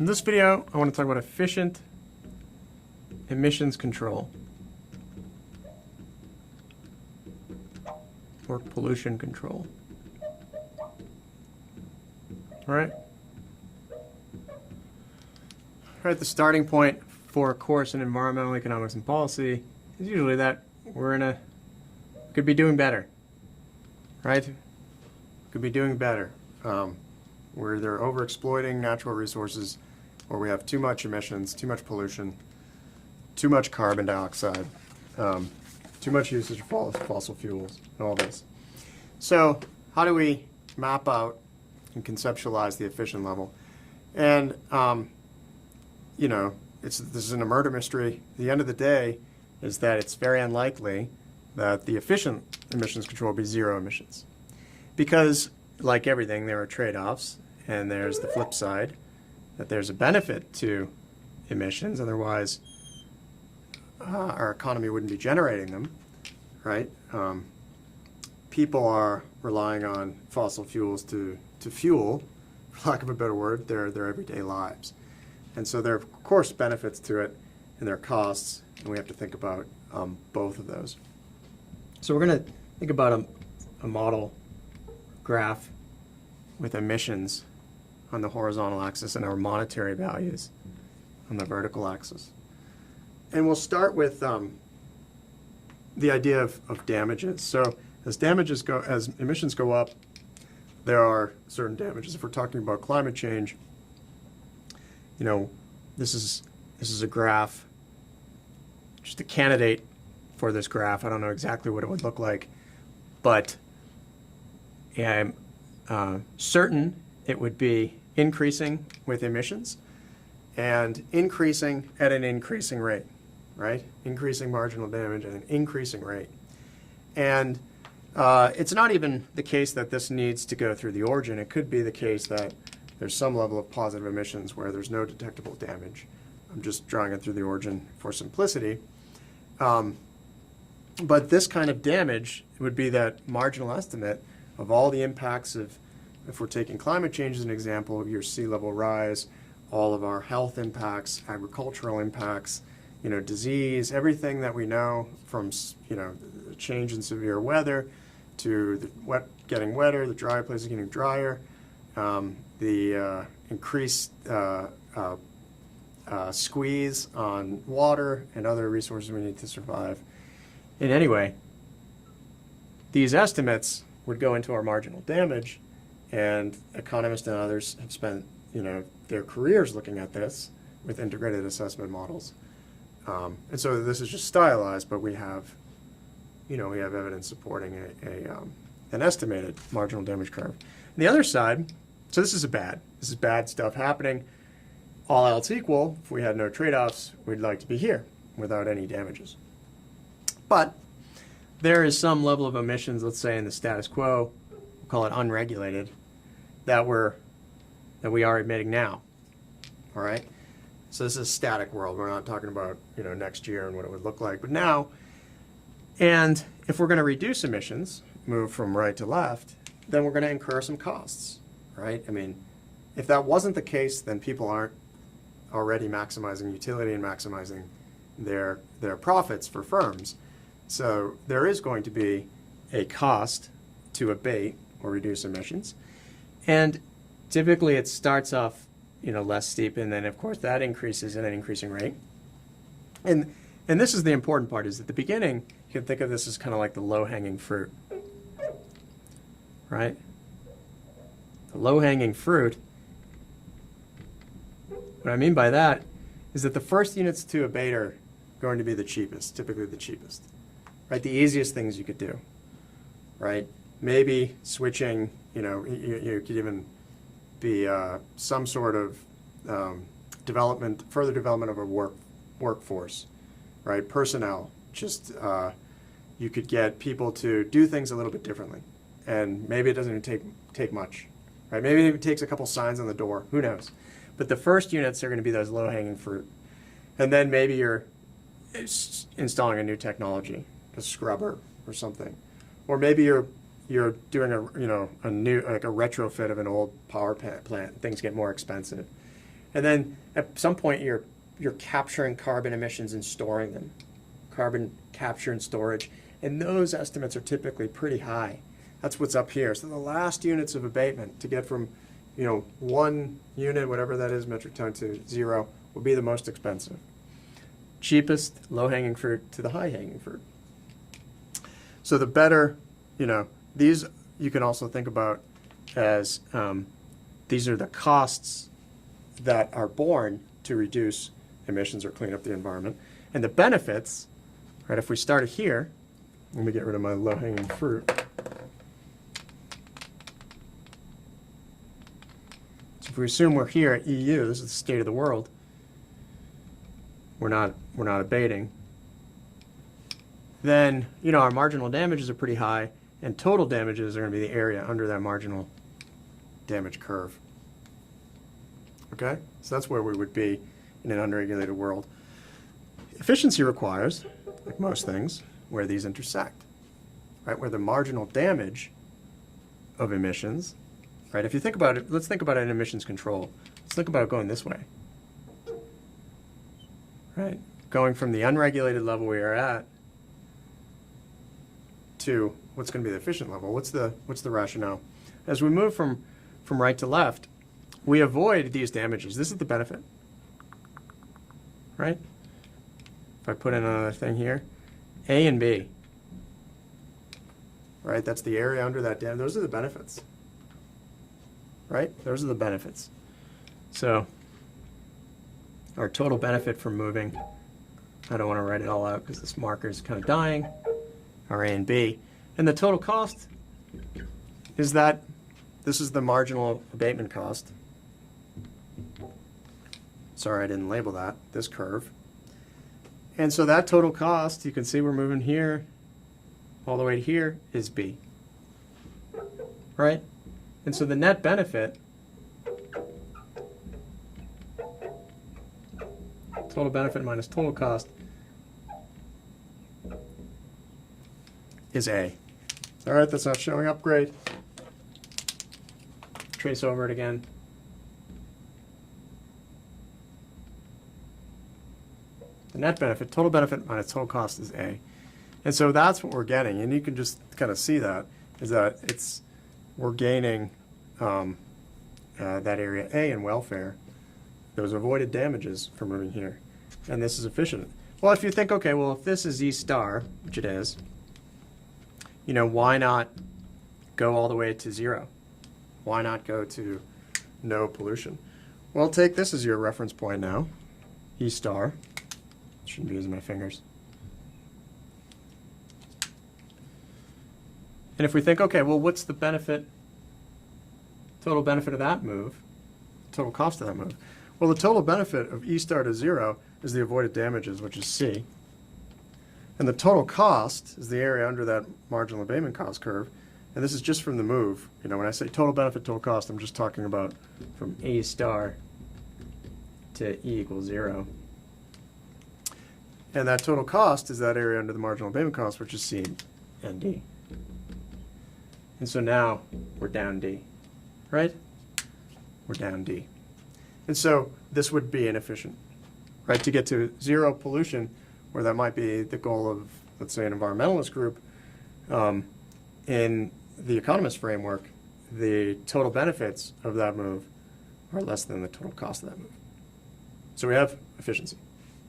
In this video, I want to talk about efficient emissions control or pollution control. All right. The starting point for a course in environmental economics and policy is usually that could be doing better, right? Could be doing better. Where they're overexploiting natural resources, or we have too much emissions, too much pollution, too much carbon dioxide, too much usage of fossil fuels, and all this. So how do we map out and conceptualize the efficient level? And, this isn't a murder mystery. At the end of the day is that it's very unlikely that the efficient emissions control will be zero emissions. Because, like everything, there are trade-offs, and there's the flip side, that there's a benefit to emissions, otherwise our economy wouldn't be generating them, right? People are relying on fossil fuels to fuel, for lack of a better word, their everyday lives. And so there are, of course, benefits to it, and there are costs, and we have to think about both of those. So we're going to think about a model graph with emissions on the horizontal axis and our monetary values on the vertical axis. And we'll start with the idea of damages. So as emissions go up, there are certain damages. If we're talking about climate change, this is a graph, just a candidate for this graph. I don't know exactly what it would look like, but I'm certain it would be increasing with emissions and increasing at an increasing rate, right? Increasing marginal damage at an increasing rate. And it's not even the case that this needs to go through the origin. It could be the case that there's some level of positive emissions where there's no detectable damage. I'm just drawing it through the origin for simplicity. But this kind of damage would be that marginal estimate of all the impacts of, if we're taking climate change as an example, your sea level rise, all of our health impacts, agricultural impacts, disease, everything that we know from, change in severe weather to the getting wetter, the dry places getting drier, the increased squeeze on water and other resources we need to survive. And anyway, these estimates would go into our marginal damage, and economists and others have spent, their careers looking at this with integrated assessment models. And so this is just stylized, but we have evidence supporting an estimated marginal damage curve. On the other side, so this is bad stuff happening. All else equal, if we had no trade-offs, we'd like to be here without any damages. But there is some level of emissions, let's say in the status quo, we'll call it unregulated, that we are emitting now. All right? So this is a static world. We're not talking about next year and what it would look like, but now. And if we're going to reduce emissions, move from right to left, then we're going to incur some costs, right? I mean, if that wasn't the case, then people aren't already maximizing utility and maximizing their profits for firms. So there is going to be a cost to abate or reduce emissions. And typically it starts off less steep, and then of course that increases at an increasing rate. And this is the important part, is at the beginning you can think of this as kind of like the low-hanging fruit, right? The low-hanging fruit, what I mean by that is that the first units to abate are going to be the cheapest, typically the cheapest, right? The easiest things you could do, right? Maybe switching, you could even be some sort of further development of a workforce, right? Personnel, just you could get people to do things a little bit differently, and maybe it doesn't even take much, right? Maybe it takes a couple signs on the door, who knows? But the first units are going to be those low-hanging fruit, and then maybe you're installing a new technology, a scrubber or something, or maybe you're doing a new, like a retrofit of an old power plant. Things get more expensive. And then at some point you're capturing carbon emissions and storing them. Carbon capture and storage. And those estimates are typically pretty high. That's what's up here. So the last units of abatement to get from 1 unit, whatever that is, metric ton, to 0 will be the most expensive. Cheapest, low-hanging fruit to the high-hanging fruit. So the better, these you can also think about as these are the costs that are borne to reduce emissions or clean up the environment. And the benefits, right, if we started here, let me get rid of my low-hanging fruit. So if we assume we're here at EU, this is the state of the world, we're not abating, then our marginal damages are pretty high, and total damages are going to be the area under that marginal damage curve. Okay, so that's where we would be in an unregulated world. Efficiency requires, like most things, where these intersect, right? Where the marginal damage of emissions, right? If you think about it, let's think about it in emissions control. Let's think about it going this way, right? Going from the unregulated level we are at to what's going to be the efficient level. What's the rationale? As we move from right to left, we avoid these damages. This is the benefit, right? If I put in another thing here, A and B, right? That's the area under that dam. Those are the benefits, right? Those are the benefits. So our total benefit from moving, I don't want to write it all out because this marker is kind of dying, are A and B. And the total cost is that this is the marginal abatement cost. Sorry, I didn't label that, this curve. And so that total cost, you can see we're moving here, all the way to here, is B. Right? And so the net benefit, total benefit minus total cost, is A. All right, that's not showing up great. Trace over it again. The net benefit, total benefit minus total cost is A. And so that's what we're getting. And you can just kind of see that, is that we're gaining that area A in welfare, those avoided damages from moving here. And this is efficient. Well, if you think, okay, well, if this is E star, which it is, why not go all the way to 0? Why not go to no pollution? Well, take this as your reference point now, E star. Shouldn't be using my fingers. And if we think, okay, well, what's the benefit, total benefit of that move, total cost of that move? Well, the total benefit of E star to 0 is the avoided damages, which is C. And the total cost is the area under that marginal abatement cost curve. And this is just from the move. When I say total benefit, total cost, I'm just talking about from A star to E equals 0. And that total cost is that area under the marginal abatement cost, which is C and D. And so now we're down D, right? We're down D. And so this would be inefficient, right? To get to 0 pollution, where that might be the goal of, let's say, an environmentalist group, in the economist framework, the total benefits of that move are less than the total cost of that move. So we have efficiency.